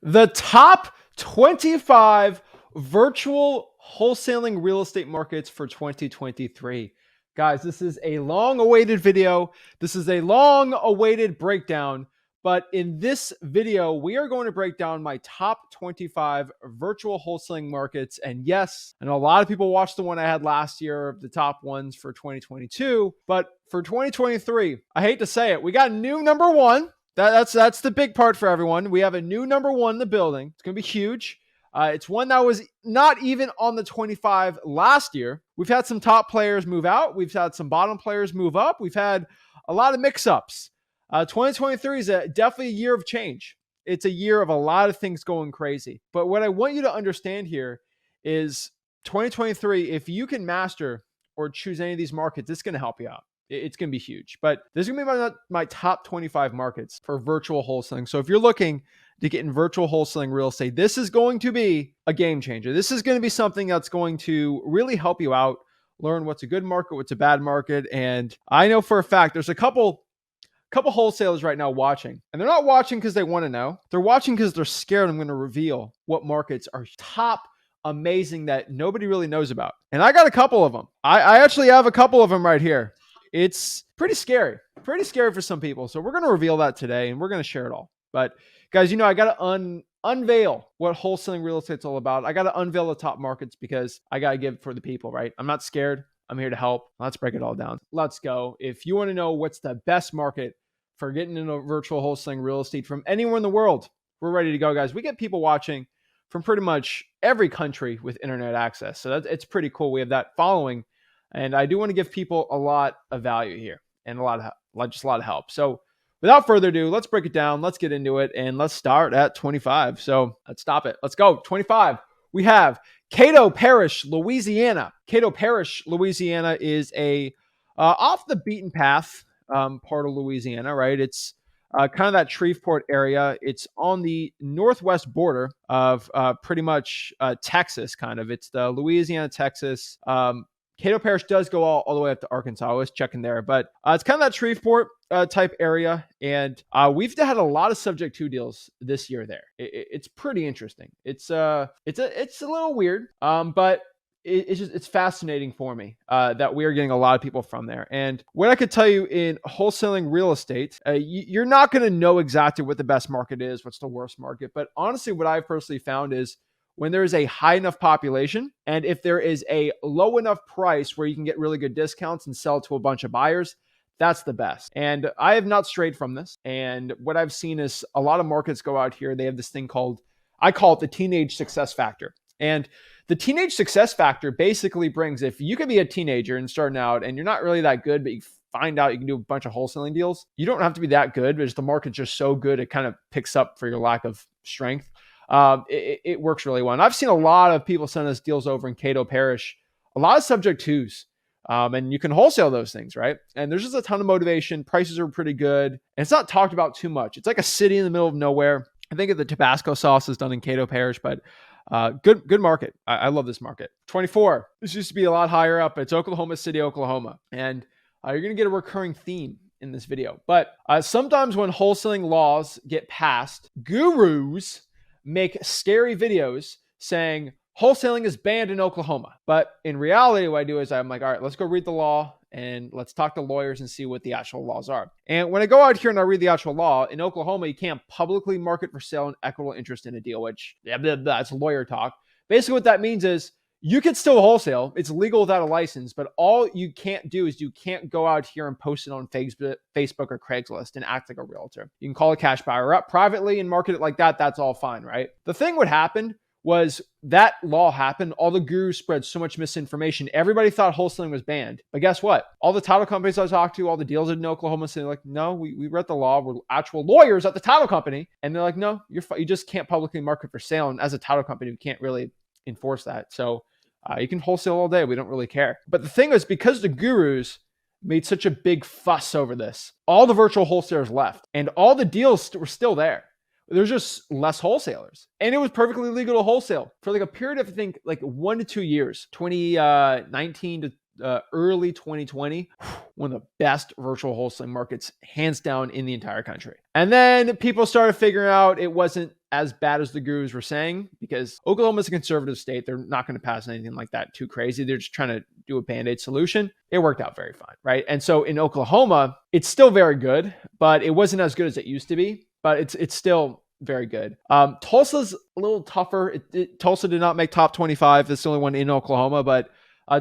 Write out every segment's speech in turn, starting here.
The top 25 virtual wholesaling real estate markets for 2023. Guys, this is a long awaited video. This is a long awaited breakdown. But in this video, we are going to break down my top 25 virtual wholesaling markets. And yes, I know a lot of people watched the one I had last year, the top ones for 2022. But for 2023, I hate to say it, we got new number one. That's the big part for everyone. We have a new number one in the building. It's going to be huge. It's one that was not even on the 25 last year. We've had some top players move out. We've had some bottom players move up. We've had a lot of mix-ups. 2023 is definitely a year of change. It's a year of a lot of things going crazy. But what I want you to understand here is 2023, if you can master or choose any of these markets, it's going to help you out. It's going to be huge. But this is going to be my top 25 markets for virtual wholesaling. So if you're looking to get in virtual wholesaling real estate, this is going to be a game changer. This is going to be something that's going to really help you out, learn what's a good market, what's a bad market. And I know for a fact there's a couple wholesalers right now watching, and they're not watching because they want to know. They're watching because they're scared I'm going to reveal what markets are top amazing that nobody really knows about. And I got a couple of them. I actually have a couple of them right here. It's pretty scary for some people. So we're going to reveal that today, and we're going to share it all. But guys, I got to unveil what wholesaling real estate's all about. I got to unveil the top markets because I got to give for the people, right? I'm not scared. I'm here to help. Let's break it all down. Let's go. If you want to know what's the best market for getting into virtual wholesaling real estate from anywhere in the world, we're ready to go, guys. We get people watching from pretty much every country with internet access. So it's pretty cool. We have that following. And I do want to give people a lot of value here and a lot of help. So without further ado, let's break it down. Let's get into it. And let's start at 25. So let's stop it. Let's go. 25. We have Cato Parish, Louisiana. Cato Parish, Louisiana is a off the beaten path part of Louisiana, right? It's kind of that Shreveport area. It's on the northwest border of pretty much Texas, kind of. It's the Louisiana, Texas. Cato Parish does go all the way up to Arkansas. I was checking there, but it's kind of that Shreveport type area. And we've had a lot of subject to deals this year there. It's pretty interesting. It's a little weird, but it's fascinating for me that we are getting a lot of people from there. And what I could tell you in wholesaling real estate, you're not going to know exactly what the best market is, what's the worst market. But honestly, what I've personally found is when there is a high enough population, and if there is a low enough price where you can get really good discounts and sell to a bunch of buyers, that's the best. And I have not strayed from this. And what I've seen is a lot of markets go out here. They have this thing called, I call it the teenage success factor. And the teenage success factor basically brings, if you could be a teenager and starting out and you're not really that good, but you find out you can do a bunch of wholesaling deals, you don't have to be that good, but the market's just so good, it kind of picks up for your lack of strength. It works really well. And I've seen a lot of people send us deals over in Cato Parish, a lot of subject twos. And you can wholesale those things, right? And there's just a ton of motivation. Prices are pretty good. And it's not talked about too much. It's like a city in the middle of nowhere. I think the Tabasco sauce is done in Cato Parish, but good market. I love this market. 24. This used to be a lot higher up. It's Oklahoma City, Oklahoma. And you're going to get a recurring theme in this video. But sometimes when wholesaling laws get passed, gurus make scary videos saying wholesaling is banned in Oklahoma. But in reality, what I do is I'm like, all right, let's go read the law and let's talk to lawyers and see what the actual laws are. And when I go out here and I read the actual law, in Oklahoma, you can't publicly market for sale an equitable interest in a deal, which that's lawyer talk. Basically, what that means is you can still wholesale. It's legal without a license, but all you can't do is you can't go out here and post it on Facebook or Craigslist and act like a realtor. You can call a cash buyer up privately and market it like that. That's all fine, right? The thing what happened was that law happened. All the gurus spread so much misinformation. Everybody thought wholesaling was banned. But guess what? All the title companies I talked to, all the deals in Oklahoma City, like, no, we read the law. We're actual lawyers at the title company. And they're like, no, you just can't publicly market for sale. And as a title company, we can't really enforce that. So you can wholesale all day. We don't really care. But the thing is, because the gurus made such a big fuss over this, all the virtual wholesalers left and all the deals were still there. There's just less wholesalers. And it was perfectly legal to wholesale for like a period of, I think, like 1 to 2 years, 2019 to early 2020, one of the best virtual wholesaling markets, hands down, in the entire country. And then people started figuring out it wasn't as bad as the gurus were saying, because Oklahoma's a conservative state. They're not going to pass anything like that too crazy. They're just trying to do a Band-Aid solution. It worked out very fine, right? And so in Oklahoma, it's still very good, but it wasn't as good as it used to be, but it's still very good. Tulsa's a little tougher. Tulsa did not make top 25. That's the only one in Oklahoma, but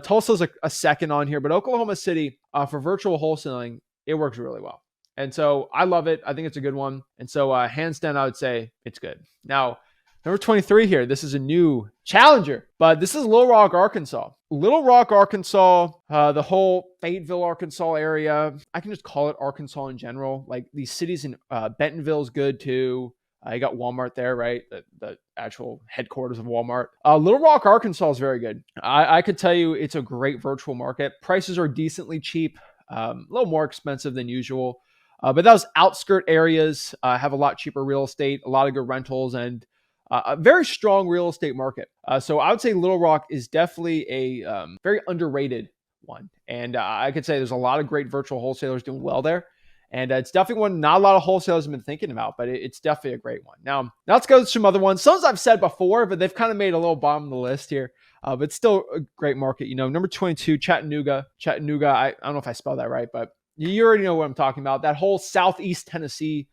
Tulsa's a second on here. But Oklahoma City, for virtual wholesaling, it works really well. And so I love it. I think it's a good one. And so hands down, I would say it's good. Now, number 23 here, this is a new challenger, but this is Little Rock, Arkansas. Little Rock, Arkansas, the whole Fayetteville, Arkansas area. I can just call it Arkansas in general. Like these cities in Bentonville is good too. You got Walmart there, right? The actual headquarters of Walmart. Little Rock, Arkansas is very good. I could tell you it's a great virtual market. Prices are decently cheap, a little more expensive than usual. But those outskirt areas have a lot cheaper real estate, a lot of good rentals, and a very strong real estate market. So I would say Little Rock is definitely a very underrated one. And I could say there's a lot of great virtual wholesalers doing well there. And it's definitely one not a lot of wholesalers have been thinking about, but it's definitely a great one. Now let's go to some other ones. Some I've said before, but they've kind of made a little bottom of the list here. But still a great market. You know, number 22, Chattanooga. I don't know if I spelled that right, but you already know what I'm talking about. That whole Southeast Tennessee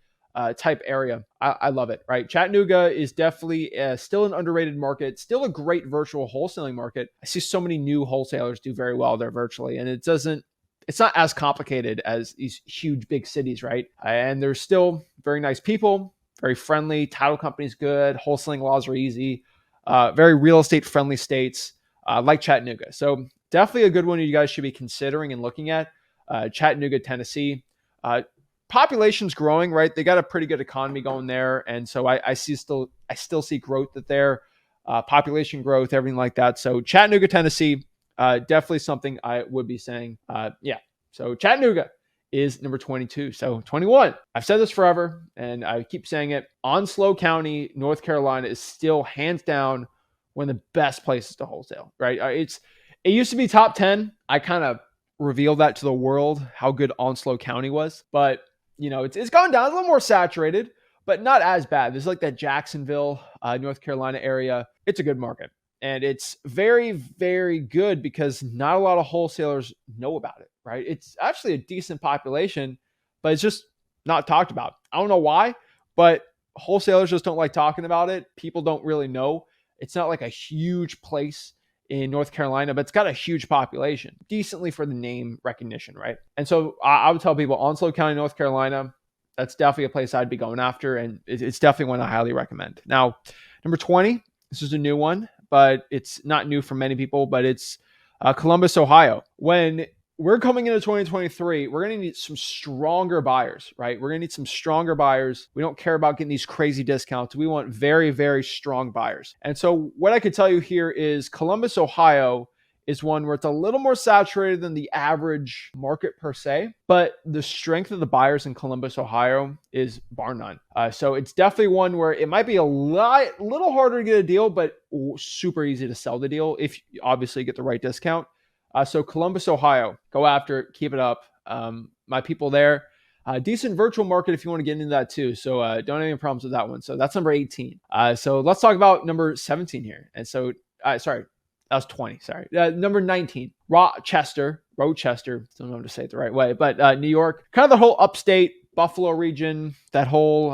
type area. I love it, right? Chattanooga is definitely still an underrated market, still a great virtual wholesaling market. I see so many new wholesalers do very well there virtually, and it's not as complicated as these huge big cities, right? And there's still very nice people, very friendly. Title company's good. Wholesaling laws are easy. Very real estate friendly states like Chattanooga. So definitely a good one you guys should be considering and looking at. Chattanooga, Tennessee. Population's growing, right? They got a pretty good economy going there, and so I still see growth there. Population growth, everything like that. So Chattanooga, Tennessee. Definitely something I would be saying. Yeah. So Chattanooga is number 22. So 21. I've said this forever, and I keep saying it. Onslow County, North Carolina is still hands down one of the best places to wholesale, right? It used to be top 10. I kind of revealed that to the world, how good Onslow County was. But, you know, it's gone down. It's a little more saturated, but not as bad. There's like that Jacksonville, North Carolina area. It's a good market. And it's very, very good because not a lot of wholesalers know about it, right? It's actually a decent population, but it's just not talked about. I don't know why, but wholesalers just don't like talking about it. People don't really know. It's not like a huge place in North Carolina, but it's got a huge population, decently for the name recognition, right? And so I would tell people Onslow County, North Carolina, that's definitely a place I'd be going after, and it's definitely one I highly recommend. Now, number 20, this is a new one, but it's not new for many people, but it's Columbus, Ohio. When we're coming into 2023, we're going to need some stronger buyers, right? We're going to need some stronger buyers. We don't care about getting these crazy discounts. We want very, very strong buyers. And so what I could tell you here is Columbus, Ohio is one where it's a little more saturated than the average market per se, but the strength of the buyers in Columbus, Ohio is bar none. So it's definitely one where it might be a little harder to get a deal, but super easy to sell the deal if you obviously get the right discount. So Columbus, Ohio, go after it, keep it up. My people there, decent virtual market if you want to get into that too. So don't have any problems with that one. So that's number 18. So let's talk about number 17 here. And so, sorry, that was 20. Sorry. Number 19, Rochester. Don't know how to say it the right way, but New York, kind of the whole upstate Buffalo region, that whole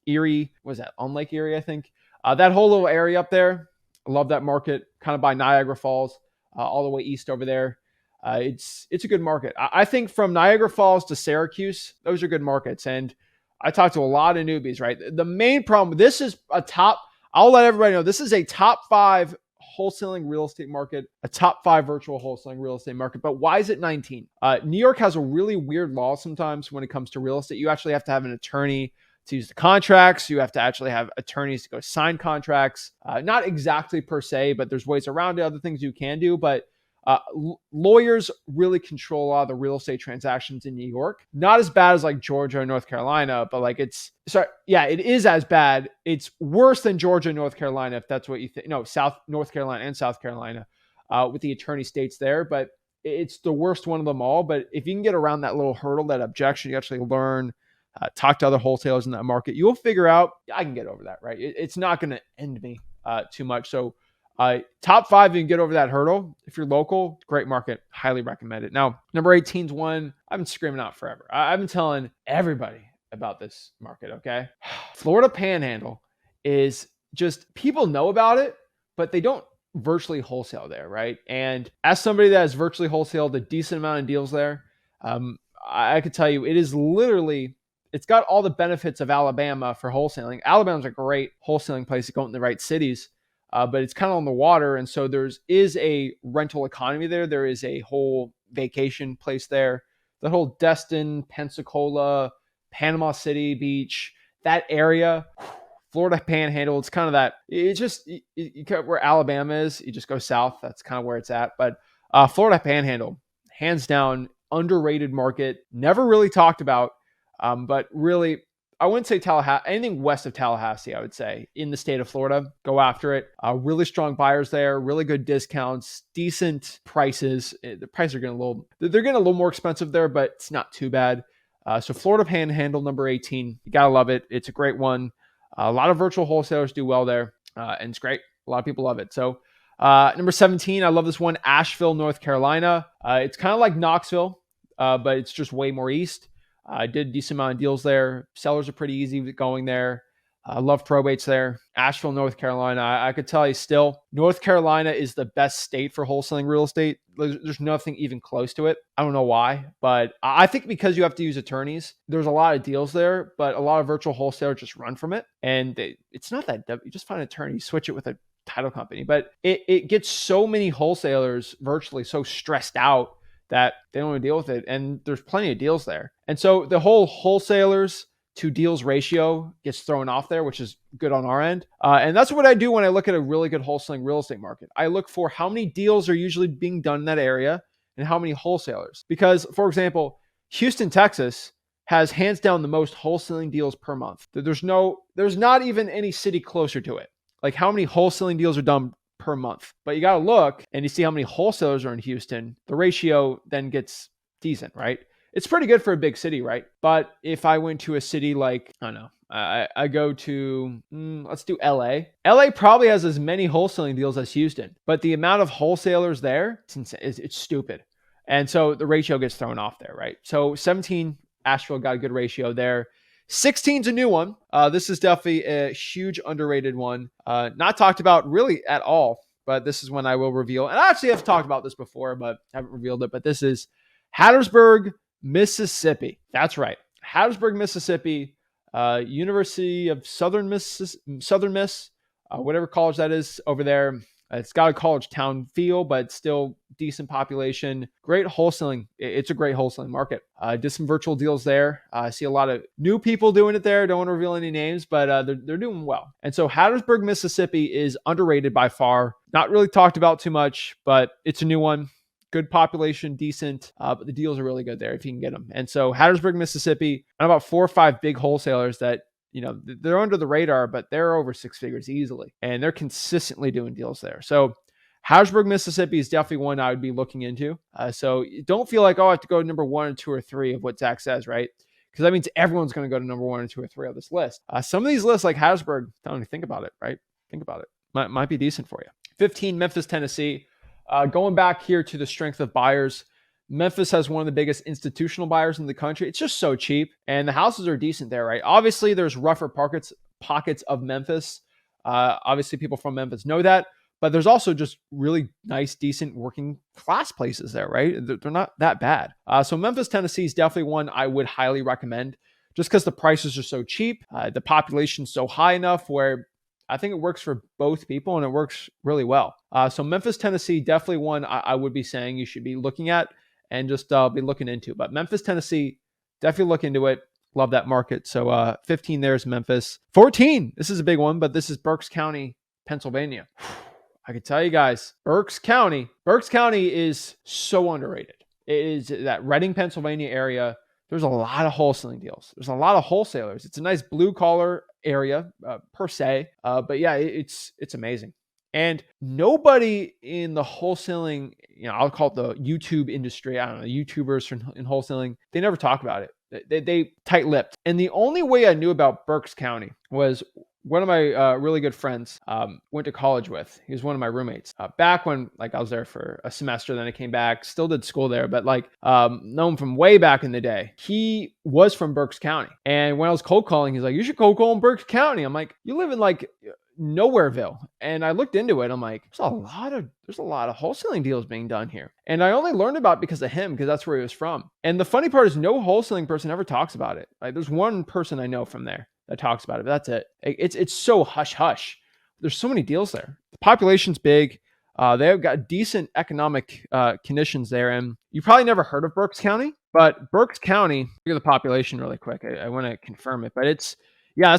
Erie, what was that? On Lake Erie, I think. That whole little area up there. I love that market, kind of by Niagara Falls. All the way east over there. It's a good market. I think from Niagara Falls to Syracuse, those are good markets. And I talked to a lot of newbies, right? The main problem, I'll let everybody know, this is a top 5 wholesaling real estate market, a top 5 virtual wholesaling real estate market. But why is it 19? New York has a really weird law sometimes when it comes to real estate. You actually have to have an attorney to use the contracts. You have to actually have attorneys to go sign contracts. Not exactly per se, but there's ways around it, other things you can do. But lawyers really control a lot of the real estate transactions in New York. Not as bad as like Georgia or North Carolina, but like it is as bad. It's worse than Georgia and North Carolina, if that's what you think. No, North Carolina and South Carolina with the attorney states there. But it's the worst one of them all. But if you can get around that little hurdle, that objection, you actually learn talk to other wholesalers in that market. You'll figure out, I can get over that, right? It's not going to end me too much. So top 5, you can get over that hurdle. If you're local, great market. Highly recommend it. Now, number 18 is one I've been screaming out forever. I've been telling everybody about this market, okay? Florida Panhandle is just, people know about it, but they don't virtually wholesale there, right? And as somebody that has virtually wholesaled a decent amount of deals there, I could tell you it is literally, it's got all the benefits of Alabama for wholesaling. Alabama's a great wholesaling place to go in the right cities, but it's kind of on the water. And so is a rental economy there. There is a whole vacation place there. The whole Destin, Pensacola, Panama City Beach, that area, Florida Panhandle, it's kind of that, it's just where Alabama is, you just go south. That's kind of where it's at. But Florida Panhandle, hands down, underrated market, never really talked about, but really, I wouldn't say Tallahassee, anything west of Tallahassee, I would say, in the state of Florida, go after it. Really strong buyers there, really good discounts, decent prices. The prices are they're getting a little more expensive there, but it's not too bad. So Florida Panhandle, number 18, you gotta love it. It's a great one. A lot of virtual wholesalers do well there, and it's great. A lot of people love it. So number 17, I love this one, Asheville, North Carolina. It's kind of like Knoxville, but it's just way more east. I did a decent amount of deals there. Sellers are pretty easy going there. I love probates there. Asheville, North Carolina. I could tell you still, North Carolina is the best state for wholesaling real estate. There's nothing even close to it. I don't know why, but I think because you have to use attorneys, there's a lot of deals there, but a lot of virtual wholesalers just run from it. And it's not that, you just find an attorney, switch it with a title company. But it gets so many wholesalers virtually so stressed out that they don't want to deal with it. And there's plenty of deals there. And so the whole wholesalers to deals ratio gets thrown off there, which is good on our end. And that's what I do when I look at a really good wholesaling real estate market. I look for how many deals are usually being done in that area and how many wholesalers. Because, for example, Houston, Texas has hands down the most wholesaling deals per month. There's not even any city closer to it. Like how many wholesaling deals are done per month. But you got to look and you see how many wholesalers are in Houston. The ratio then gets decent, right? It's pretty good for a big city, right? But if I went to a city like, I don't know, I go to, let's do LA. LA probably has as many wholesaling deals as Houston, but the amount of wholesalers there, it's insane. It's stupid. And so the ratio gets thrown off there, right? So 17, Asheville got a good ratio there. 16 is a new one. This is definitely a huge underrated one. Not talked about really at all, but this is one I will reveal. And I actually have talked about this before, but haven't revealed it. But this is Harrisburg, Mississippi. That's right. Harrisburg, Mississippi, University of Southern Miss, whatever college that is over there. It's got a college town feel, but still decent population. Great wholesaling. It's a great wholesaling market. Did some virtual deals there. I see a lot of new people doing it there. Don't want to reveal any names, but they're doing well. And so Harrisburg, Mississippi is underrated by far. Not really talked about too much, but it's a new one. Good population, decent, but the deals are really good there if you can get them. And so Harrisburg, Mississippi, and about 4 or 5 big wholesalers that, you know, they're under the radar, but they're over 6 figures easily. And they're consistently doing deals there. So Harrisburg, Mississippi is definitely one I would be looking into. So don't feel like, oh, I have to go to number 1 or 2 or 3 of what Zach says, right? Because that means everyone's going to go to number 1 or 2 or 3 on this list. Some of these lists like Harrisburg, don't think about it, right? Think about it. Might be decent for you. 15, Memphis, Tennessee. Going back here to the strength of buyers, Memphis has one of the biggest institutional buyers in the country. It's just so cheap, and the houses are decent there, right? Obviously, there's rougher pockets of Memphis. Obviously, people from Memphis know that, but there's also just really nice, decent working class places there, right? They're not that bad. So Memphis, Tennessee is definitely one I would highly recommend just because the prices are so cheap. The population's so high enough where I think it works for both people and it works really well. So Memphis, Tennessee, definitely one I would be saying you should be looking at and just be looking into. But Memphis, Tennessee, definitely look into it. Love that market. So 15 there is Memphis. 14, this is a big one, but this is Berks County, Pennsylvania. I can tell you guys, Berks County is so underrated. It is that Reading, Pennsylvania area. There's a lot of wholesaling deals. There's a lot of wholesalers. It's a nice blue collar area per se. But yeah, it's amazing. And nobody in the wholesaling, I'll call it the YouTube industry. I don't know, YouTubers in wholesaling, they never talk about it. They tight-lipped. And the only way I knew about Berks County was one of my really good friends went to college with. He was one of my roommates back when like I was there for a semester. Then I came back, still did school there, but like known from way back in the day. He was from Berks County. And when I was cold calling, he's like, you should cold call in Berks County. I'm like, you live in like Nowhereville. And I looked into it. I'm like, there's a lot of wholesaling deals being done here. And I only learned about it because of him, because that's where he was from. And the funny part is no wholesaling person ever talks about it. Like there's one person I know from there that talks about it, but that's it. It's so hush hush. There's so many deals there. The population's big. They've got decent economic conditions there. And you probably never heard of Berks County, but Berks County, look at the population really quick. I want to confirm it, but that's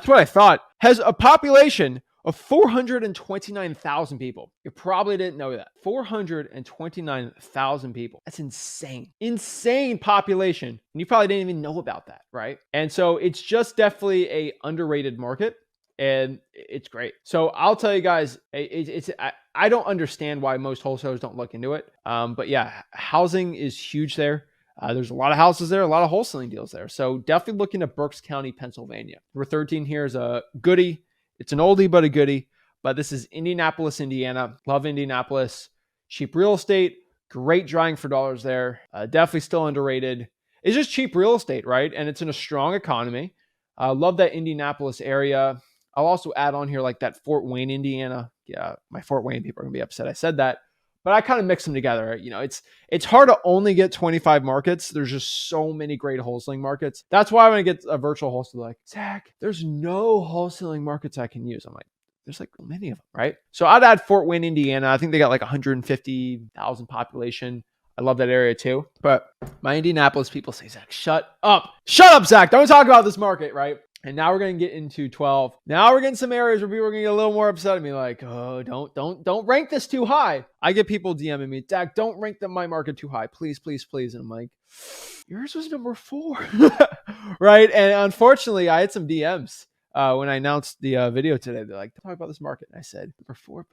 what I thought. Has a population of 429,000 people. You probably didn't know that. 429,000 people. That's insane. Insane population. And you probably didn't even know about that, right? And so it's just definitely a underrated market. And it's great. So I'll tell you guys, I don't understand why most wholesalers don't look into it. But yeah, housing is huge there. There's a lot of houses there, a lot of wholesaling deals there. So definitely look into Berks County, Pennsylvania. Number 13 here is a goodie. It's an oldie but a goodie. But this is Indianapolis, Indiana. Love Indianapolis. Cheap real estate. Great drawing for dollars there. Definitely still underrated. It's just cheap real estate, right? And it's in a strong economy. Love that Indianapolis area. I'll also add on here like that Fort Wayne, Indiana. Yeah, my Fort Wayne people are going to be upset I said that. But I kind of mix them together. You know, it's hard to only get 25 markets. There's just so many great wholesaling markets. That's why when I get a virtual wholesaler, like, Zach, there's no wholesaling markets I can use. I'm like, there's like many of them, right? So I'd add Fort Wayne, Indiana. I think they got like 150,000 population. I love that area too. But my Indianapolis people say, Zach, shut up. Shut up, Zach. Don't talk about this market, right? And now we're going to get into 12. Now we're getting some areas where people are going to get a little more upset at me, like, oh, don't rank this too high. I get people DMing me, Zach, don't rank my market too high. Please, please, please. And I'm like, yours was number 4. Right? And unfortunately, I had some DMs when I announced the video today. They're like, talk about this market. And I said,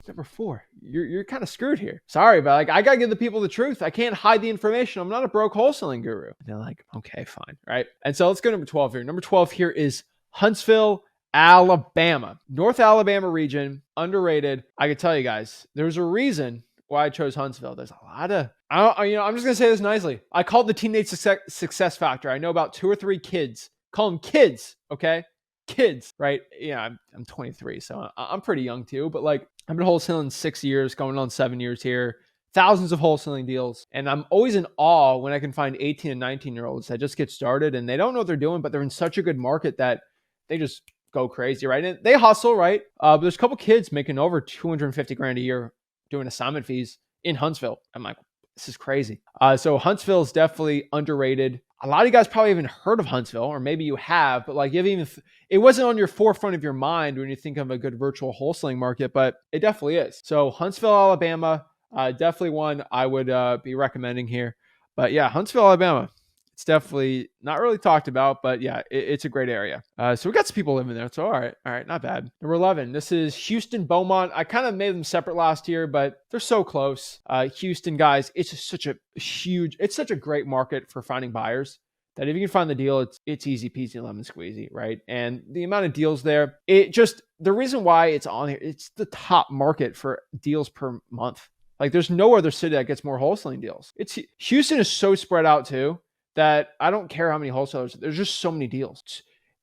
number four. You're kind of screwed here. Sorry, but like, I got to give the people the truth. I can't hide the information. I'm not a broke wholesaling guru. And they're like, okay, fine. Right? And so let's go to number 12 here. Number 12 here is Huntsville, Alabama. North Alabama region, underrated. I can tell you guys, there's a reason why I chose Huntsville. There's a lot of, I'm just going to say this nicely. I called the teenage success factor. I know about 2 or 3 kids. Call them kids, okay? Kids, right? Yeah, I'm 23, so I'm pretty young too. But like, I've been wholesaling 6 years, going on 7 years here. Thousands of wholesaling deals. And I'm always in awe when I can find 18 and 19-year-olds that just get started and they don't know what they're doing, but they're in such a good market that they just go crazy, right? And they hustle, right? But there's a couple kids making over 250 grand a year doing assignment fees in Huntsville. I'm like, this is crazy. So Huntsville is definitely underrated. A lot of you guys probably haven't heard of Huntsville, or maybe you have, but like it wasn't on your forefront of your mind when you think of a good virtual wholesaling market, but it definitely is. So Huntsville, Alabama, definitely one I would be recommending here. But yeah, Huntsville, Alabama. It's definitely not really talked about, but yeah, it's a great area. So we got some people living there. So all right, not bad. Number 11, this is Houston, Beaumont. I kind of made them separate last year, but they're so close. Houston, guys, it's just such a great market for finding buyers that if you can find the deal, it's easy peasy lemon squeezy, right? And the amount of deals there, the reason why it's on here, it's the top market for deals per month. Like there's no other city that gets more wholesaling deals. Houston is so spread out too, that I don't care how many wholesalers, there's just so many deals.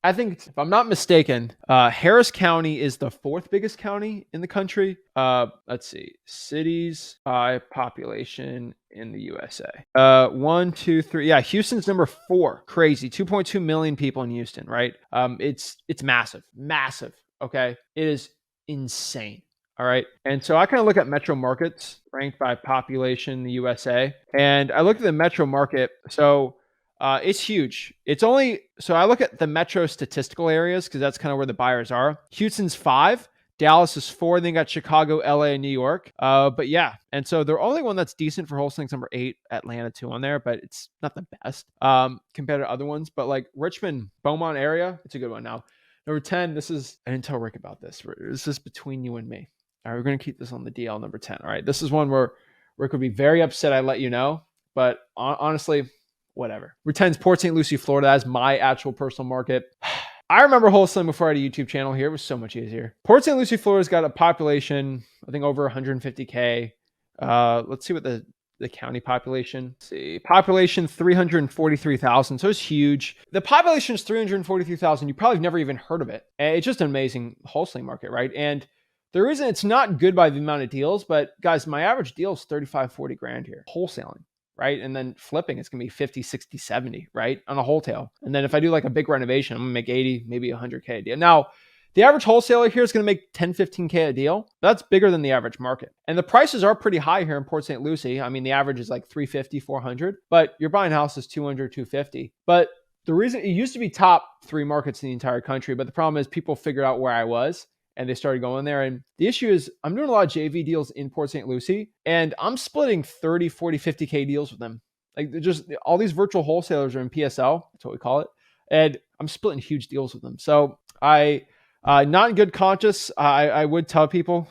I think, if I'm not mistaken, Harris County is the 4th biggest county in the country. Let's see, cities by population in the USA. 1, 2, 3. Yeah, Houston's number 4. Crazy, 2.2 million people in Houston, right? It's massive, okay? It is insane. All right. And so I kind of look at metro markets ranked by population in the USA. And I look at the metro market. So it's huge. So I look at the metro statistical areas because that's kind of where the buyers are. Houston's 5. Dallas is 4. Then you got Chicago, LA, and New York. But yeah. And so the only one that's decent for wholesaling is number 8, Atlanta 2 on there, but it's not the best compared to other ones. But like Richmond, Beaumont area, it's a good one now. Number 10, I didn't tell Rick about this. This is between you and me. All right, we're going to keep this on the DL, number 10. All right, this is one where Rick would be very upset I let you know. But honestly, whatever. Number 10 is Port St. Lucie, Florida. That's my actual personal market. I remember wholesaling before I had a YouTube channel here. It was so much easier. Port St. Lucie, Florida's got a population, I think over 150K. Let's see what the county population. Let's see, population 343,000. So it's huge. The population is 343,000. You probably have never even heard of it. And it's just an amazing wholesaling market, right? And the reason it's not good by the amount of deals, but guys, my average deal is 35, 40 grand here, wholesaling. Right? And then flipping, it's going to be 50, 60, 70, right? On a wholesale. And then if I do like a big renovation, I'm going to make 80, maybe 100K a deal. Now, the average wholesaler here is going to make 10, 15K a deal. That's bigger than the average market. And the prices are pretty high here in Port St. Lucie. I mean, the average is like 350, 400, but you're buying houses 200, 250. But the reason it used to be top 3 markets in the entire country, but the problem is people figured out where I was and they started going there. And the issue is I'm doing a lot of JV deals in Port St. Lucie, and I'm splitting 30, 40, 50K deals with them. Like just all these virtual wholesalers are in PSL. That's what we call it. And I'm splitting huge deals with them. So not in good conscience, I would tell people,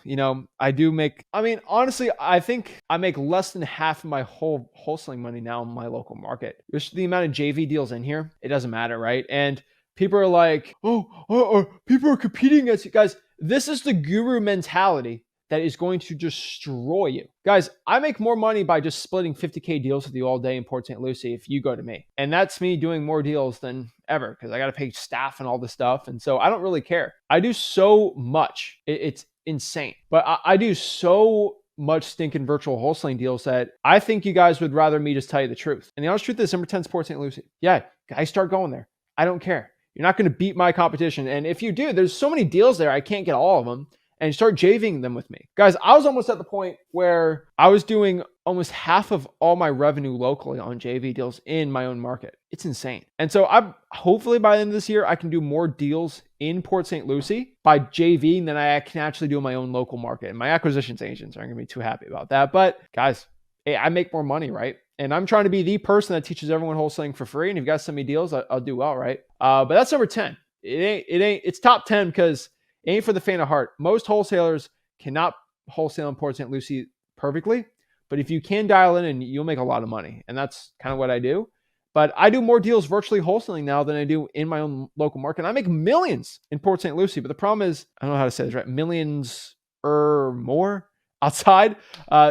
I do make, honestly, I think I make less than half of my whole wholesaling money now in my local market. Just the amount of JV deals in here, it doesn't matter, right? And people are like, people are competing against you. Guys, this is the guru mentality that is going to destroy you. Guys, I make more money by just splitting 50K deals with you all day in Port St. Lucie if you go to me. And that's me doing more deals than ever because I got to pay staff and all this stuff. And so I don't really care. I do so much. It's insane. But I do so much stinking virtual wholesaling deals that I think you guys would rather me just tell you the truth. And the honest truth is number 10 is Port St. Lucie. Yeah, guys, start going there. I don't care. You're not going to beat my competition. And if you do, there's so many deals there, I can't get all of them. And start JVing them with me. Guys, I was almost at the point where I was doing almost half of all my revenue locally on JV deals in my own market. It's insane. And so hopefully by the end of this year, I can do more deals in Port St. Lucie by JVing than I can actually do in my own local market. And my acquisitions agents aren't going to be too happy about that. But guys, hey, I make more money, right? And I'm trying to be the person that teaches everyone wholesaling for free. And if you guys send me deals, I'll do well, right? But that's number 10. It's top 10 because it ain't for the faint of heart. Most wholesalers cannot wholesale in Port St. Lucie perfectly, but if you can dial in, and you'll make a lot of money. And that's kind of what I do. But I do more deals virtually wholesaling now than I do in my own local market. I make millions in Port St. Lucie, but the problem is, I don't know how to say this right, millions or more outside.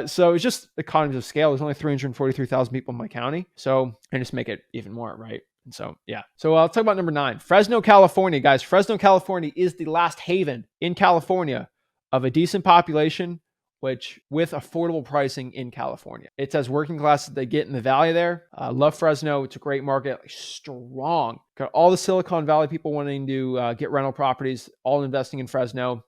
So it's just economies of scale. There's only 343,000 people in my county. So I just make it even more, right? And so, yeah. So I'll talk about number 9, Fresno, California, guys. Fresno, California is the last haven in California of a decent population, which with affordable pricing in California. It's as working class as they get in the valley there. Love Fresno. It's a great market, strong. Got all the Silicon Valley people wanting to get rental properties, all investing in Fresno.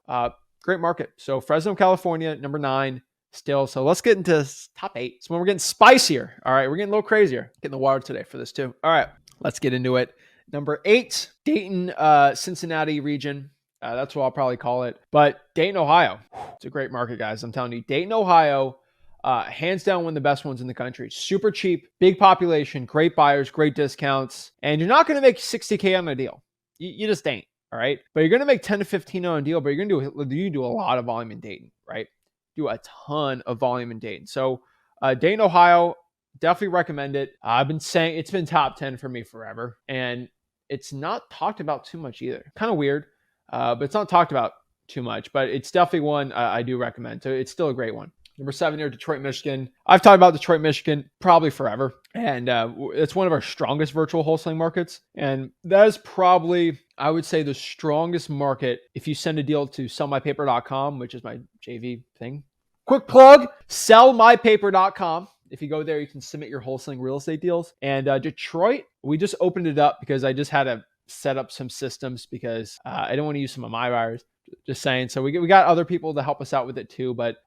Great market. So Fresno, California, number 9. Still. So let's get into top 8. So when we're getting spicier. All right. We're getting a little crazier. Getting the water today for this too. All right. Let's get into it. Number 8, Dayton, Cincinnati region. That's what I'll probably call it. But Dayton, Ohio. It's a great market, guys. I'm telling you. Dayton, Ohio, hands down one of the best ones in the country. Super cheap, big population, great buyers, great discounts. And you're not going to make 60K on a deal. You just ain't. All right. But you're going to make 10 to 15 on a deal, but you're going to do a lot of volume in Dayton, right? Do a ton of volume in Dayton. So Dayton, Ohio, definitely recommend it. I've been saying it's been top 10 for me forever, and it's not talked about too much either. Kind of weird, but it's not talked about too much, but it's definitely one I do recommend. So it's still a great one. Number 7 here, Detroit, Michigan. I've talked about Detroit, Michigan probably forever, and it's one of our strongest virtual wholesaling markets. And that is probably, I would say, the strongest market if you send a deal to sellmypaper.com, which is my JV thing. Quick plug, sellmypaper.com. If you go there, you can submit your wholesaling real estate deals. And Detroit, we just opened it up because I just had to set up some systems because I don't want to use some of my buyers. Just saying. So we got other people to help us out with it too. But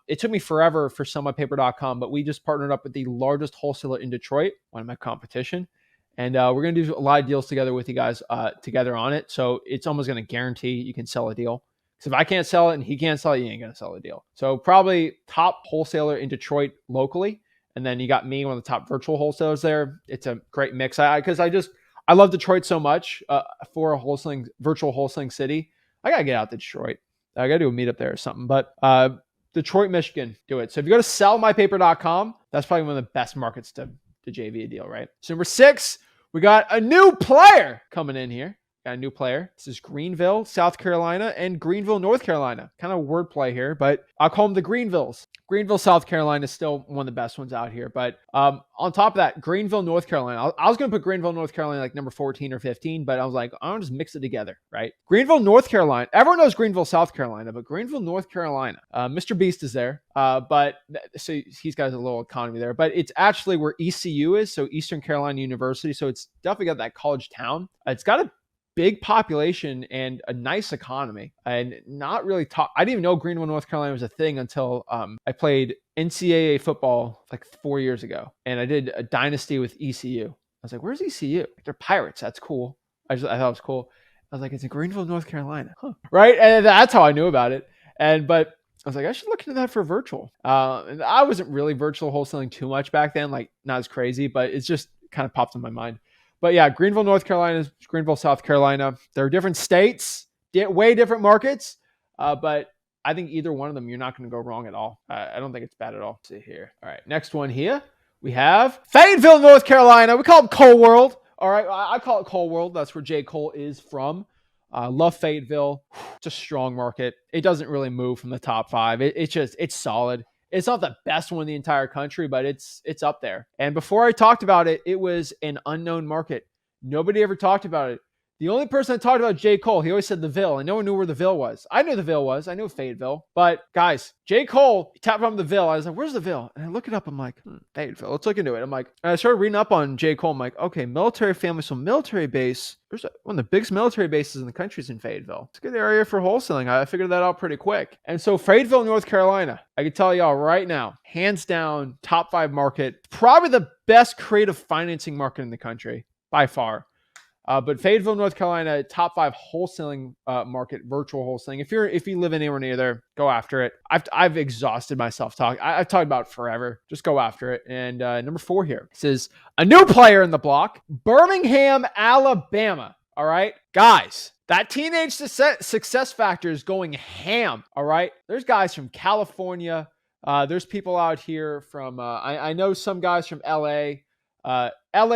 it took me forever for sellmypaper.com, but we just partnered up with the largest wholesaler in Detroit, one of my competition. And we're going to do a lot of deals together with you guys together on it. So it's almost going to guarantee you can sell a deal. So if I can't sell it and he can't sell it, you ain't going to sell a deal. So probably top wholesaler in Detroit locally. And then you got me, one of the top virtual wholesalers there. It's a great mix. I love Detroit so much for a virtual wholesaling city. I got to get out to Detroit. I got to do a meetup there or something. But Detroit, Michigan, do it. So if you go to sellmypaper.com, that's probably one of the best markets to to JV a deal, right? So number 6, we got a new player coming in here. Got a new player. This is Greenville, South Carolina, and Greenville, North Carolina. Kind of wordplay here, but I'll call them the Greenvilles. Greenville, South Carolina is still one of the best ones out here. But on top of that, Greenville, North Carolina. I was going to put Greenville, North Carolina like number 14 or 15, but I was like, I'll just mix it together, right? Greenville, North Carolina. Everyone knows Greenville, South Carolina, but Greenville, North Carolina. Mr. Beast is there, but so he's got a little economy there. But it's actually where ECU is, so Eastern Carolina University. So it's definitely got that college town. It's got a big population and a nice economy, and not really I didn't even know Greenville, North Carolina was a thing until I played NCAA football like 4 years ago, and I did a dynasty with ECU. I was like, where's ECU? They're Pirates. That's cool. I thought it was cool. I was like, it's in Greenville, North Carolina. Huh. Right? And that's how I knew about it. But I was like, I should look into that for virtual. And I wasn't really virtual wholesaling too much back then, like not as crazy, but it's just kind of popped in my mind. But yeah, Greenville, North Carolina, Greenville, South Carolina. They're different states, way different markets. But I think either one of them, you're not going to go wrong at all. I don't think it's bad at all. Let's see here. All right, next one here. We have Fayetteville, North Carolina. We call it Coal World. All right, I call it Coal World. That's where J. Cole is from. Love Fayetteville. It's a strong market. It doesn't really move from the top 5. It's solid. It's not the best one in the entire country, but it's up there. And before I talked about it, it was an unknown market. Nobody ever talked about it. The only person that talked about J. Cole, he always said the Ville, and no one knew where the Ville was. I knew the Ville was. I knew Fayetteville. But guys, J. Cole tapped on the Ville. I was like, where's the Ville? And I look it up. I'm like, Fayetteville. Let's look into it. I'm like, and I started reading up on J. Cole. I'm like, okay, military family. So military base. There's one of the biggest military bases in the country is in Fayetteville. It's a good area for wholesaling. I figured that out pretty quick. And so Fayetteville, North Carolina, I can tell y'all right now, hands down, top 5 market, probably the best creative financing market in the country by far. But Fayetteville, North Carolina, top 5 wholesaling market, virtual wholesaling. If you live anywhere near there, go after it. I've exhausted myself talking. I've talked about it forever. Just go after it. And number 4 here says a new player in the block, Birmingham, Alabama. All right, guys, that teenage success factor is going ham. All right, there's guys from California. There's people out here from. I know some guys from LA,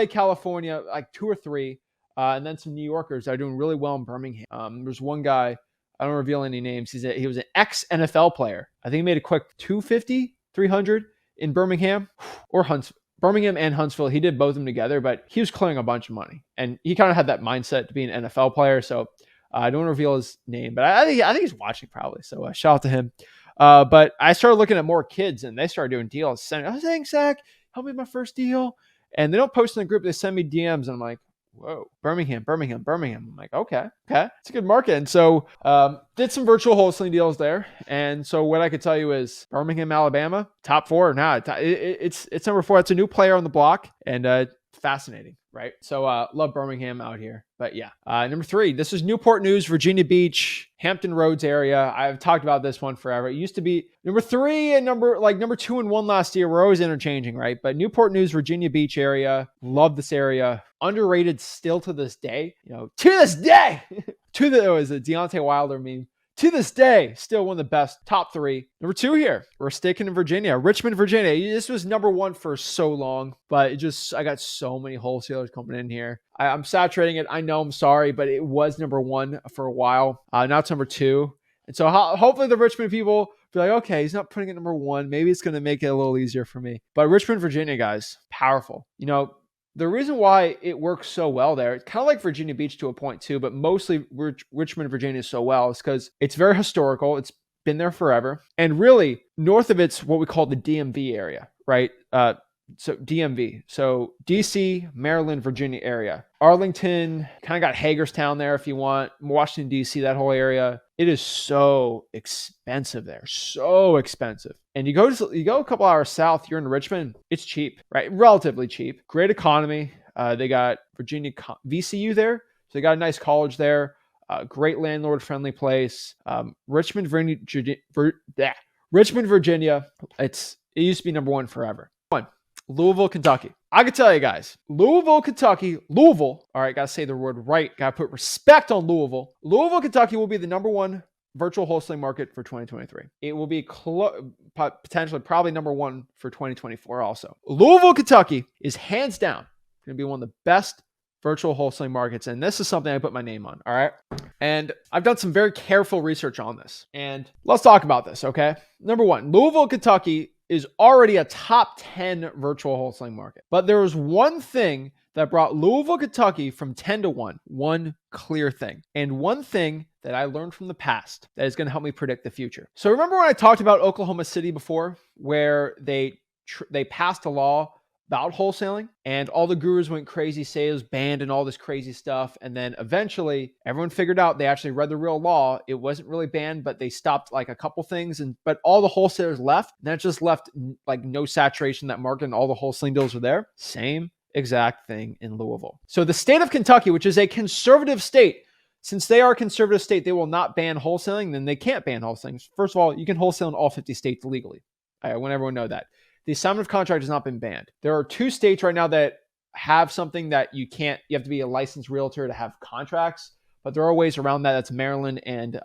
California, like 2 or 3. And then some New Yorkers that are doing really well in Birmingham. There's one guy, I don't reveal any names. He was an ex-NFL player. I think he made a quick 250, 300 in Birmingham or Birmingham and Huntsville. He did both of them together, but he was clearing a bunch of money. And he kind of had that mindset to be an NFL player. So I don't reveal his name, but I think he's watching probably. So shout out to him. But I started looking at more kids and they started doing deals. I was saying, Zach, help me with my first deal. And they don't post in the group. They send me DMs and I'm like, whoa, Birmingham. I'm like, okay, it's a good market. And so did some virtual wholesaling deals there. And so what I could tell you is Birmingham, Alabama, top 4. It's number 4. It's a new player on the block and fascinating, right? So love Birmingham out here. But yeah, number 3, this is Newport News, Virginia Beach, Hampton Roads area. I've talked about this one forever. It used to be number 3 and number 2 and 1 last year. We're always interchanging, right? But Newport News, Virginia Beach area. Love this area. Underrated still to this day. To this day. It was a Deontay Wilder meme. To this day, still one of the best, top 3. Number 2 here, we're sticking in Virginia, Richmond, Virginia. This was number 1 for so long, but I got so many wholesalers coming in here. I'm saturating it. I know, I'm sorry, but it was number 1 for a while. Now it's number 2. And so hopefully the Richmond people be like, okay, he's not putting it number 1. Maybe it's going to make it a little easier for me. But Richmond, Virginia, guys, powerful. The reason why it works so well there, it's kind of like Virginia Beach to a point too, but mostly Richmond, Virginia is so well is because it's very historical. It's been there forever. And really, north of it's what we call the DMV area, right? So DMV. So DC, Maryland, Virginia area. Arlington, kind of got Hagerstown there if you want. Washington, DC, that whole area. It is so expensive there. So expensive. And you go a couple hours south, you're in Richmond, it's cheap, right? Relatively cheap. Great economy. They got Virginia VCU there. So they got a nice college there. Great landlord-friendly place. Richmond, Virginia. It used to be number 1 forever. Louisville, Kentucky. I can tell you guys, Louisville, Kentucky, Louisville. All right, got to say the word right. Got to put respect on Louisville. Louisville, Kentucky will be the number 1 virtual wholesaling market for 2023. It will be potentially probably number one for 2024 also. Louisville, Kentucky is hands down going to be one of the best virtual wholesaling markets. And this is something I put my name on. All right. And I've done some very careful research on this. And let's talk about this. Okay. Number one, Louisville, Kentucky is already a top 10 virtual wholesaling market. But there was one thing that brought Louisville, Kentucky from 10 to 1. One clear thing. And one thing that I learned from the past that is going to help me predict the future. So remember when I talked about Oklahoma City before, where they passed a law about wholesaling and all the gurus went crazy, say it was banned and all this crazy stuff. And then eventually everyone figured out they actually read the real law. It wasn't really banned, but they stopped like a couple things. But all the wholesalers left. And that just left like no saturation in that market and all the wholesaling deals were there. Same exact thing in Louisville. So the state of Kentucky, which is a conservative state, since they are a conservative state, they will not ban wholesaling. Then they can't ban wholesaling. First of all, you can wholesale in all 50 states legally. I want everyone to know that. The assignment of contract has not been banned. There are 2 states right now that have something that you have to be a licensed realtor to have contracts, but there are ways around that. That's Maryland and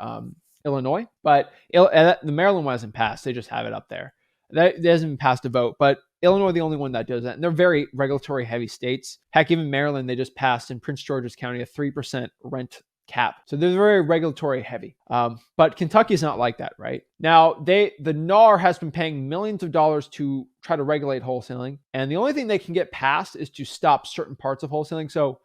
Illinois. But the Maryland one hasn't passed. They just have it up there. That hasn't passed a vote, but Illinois is the only one that does that. And they're very regulatory heavy states. Heck, even Maryland, they just passed in Prince George's County a 3% rent cap. So they're very regulatory heavy. But Kentucky is not like that, right? Now, the NAR has been paying millions of dollars to try to regulate wholesaling. And the only thing they can get passed is to stop certain parts of wholesaling. So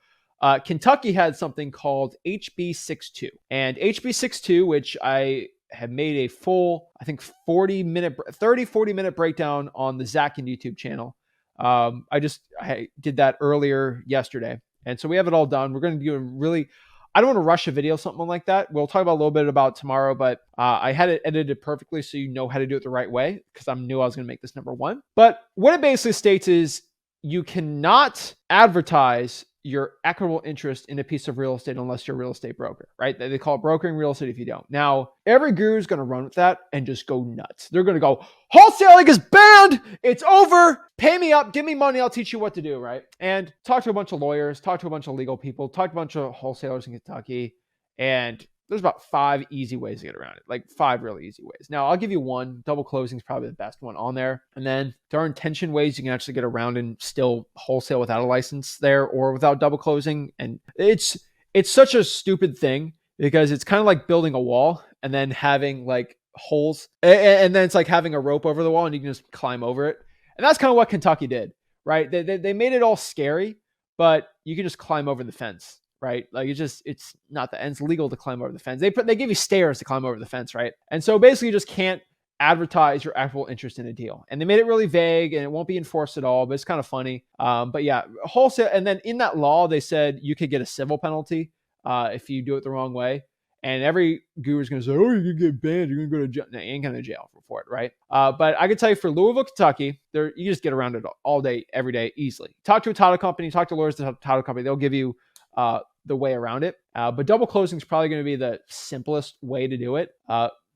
Kentucky had something called HB 62. And HB 62, which I have made a full, I think 40 minute breakdown on the Zach and YouTube channel. I did that earlier yesterday. And so we have it all done. We're going to do a really, I don't want to rush a video, something like that. We'll talk about a little bit about tomorrow, but I had it edited perfectly so you know how to do it the right way because I knew I was going to make this number one. But what it basically states is you cannot advertise your equitable interest in a piece of real estate unless you're a real estate broker, right? They call it brokering real estate if you don't. Now, every guru is going to run with that and just go nuts. They're going to go, wholesaling is banned. It's over. Pay me up. Give me money. I'll teach you what to do, right? And talk to a bunch of lawyers, talk to a bunch of legal people, talk to a bunch of wholesalers in Kentucky. And there's about 5 easy ways to get around it, like 5 really easy ways. Now, I'll give you one. Double closing is probably the best one on there. And then there are intention ways you can actually get around and still wholesale without a license there or without double closing. And it's such a stupid thing because it's kind of like building a wall and then having like holes. And then it's like having a rope over the wall and you can just climb over it. And that's kind of what Kentucky did, right? They made it all scary, but you can just climb over the fence. Right? Like it's not the it's legal to climb over the fence. They give you stairs to climb over the fence, right? And so basically you just can't advertise your actual interest in a deal. And they made it really vague and it won't be enforced at all, but it's kind of funny. But yeah, wholesale. And then in that law, they said you could get a civil penalty if you do it the wrong way. And every guru is going to say, oh, you're going to get banned. You're going to go to jail. No, you ain't going to jail for it, right? But I can tell you for Louisville, Kentucky, you just get around it all day, every day, easily. Talk to a title company, talk to lawyers at a title company. They'll give you the way around it. But double closing is probably going to be the simplest way to do it.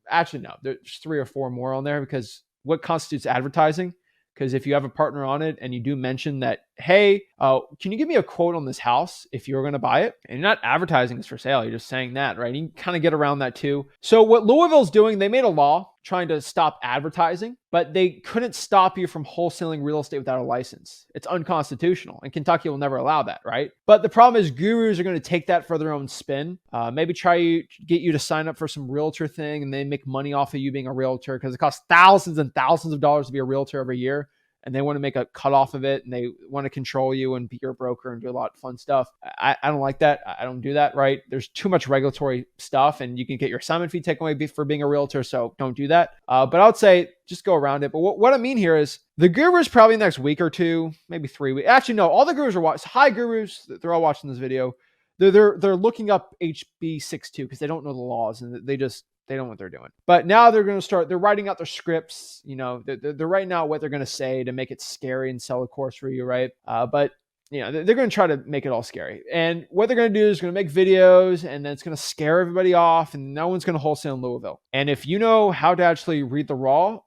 Actually, no, there's 3 or 4 more on there because what constitutes advertising? Because if you have a partner on it and you do mention that, hey, can you give me a quote on this house if you're going to buy it? And you're not advertising it's for sale. You're just saying that, right? You can kind of get around that too. So what Louisville's doing, they made a law trying to stop advertising, but they couldn't stop you from wholesaling real estate without a license. It's unconstitutional, and Kentucky will never allow that, right? But the problem is gurus are going to take that for their own spin. Maybe get you to sign up for some realtor thing, and they make money off of you being a realtor because it costs thousands and thousands of dollars to be a realtor every year. And they want to make a cut off of it and they want to control you and be your broker and do a lot of fun stuff. I don't like that. I don't do that, right? There's too much regulatory stuff and you can get your assignment fee taken away for being a realtor. So don't do that. But I would say just go around it. But what I mean here is the gurus probably next week or 2, maybe 3 weeks. Actually, no, all the gurus are watching. Hi gurus. They're all watching this video. They're looking up HB 62 because they don't know the laws and they don't know what they're doing. But now they're going to they're writing out their scripts, they're writing out what they're going to say to make it scary and sell a course for you, right? But they're going to try to make it all scary. And what they're going to do is going to make videos and then it's going to scare everybody off and no one's going to wholesale in Louisville. And if you know how to actually read the law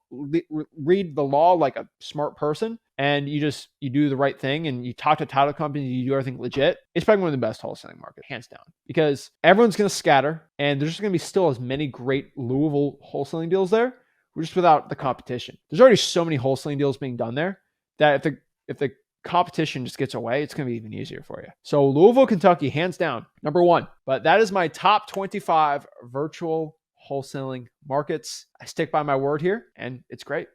like a smart person, and you do the right thing and you talk to title companies, you do everything legit, it's probably one of the best wholesaling markets, hands down, because everyone's going to scatter and there's just going to be still as many great Louisville wholesaling deals there. We're just without the competition. There's already so many wholesaling deals being done there that if the competition just gets away, it's going to be even easier for you. So Louisville, Kentucky, hands down, number one. But that is my top 25 virtual wholesaling markets. I stick by my word here, and it's great.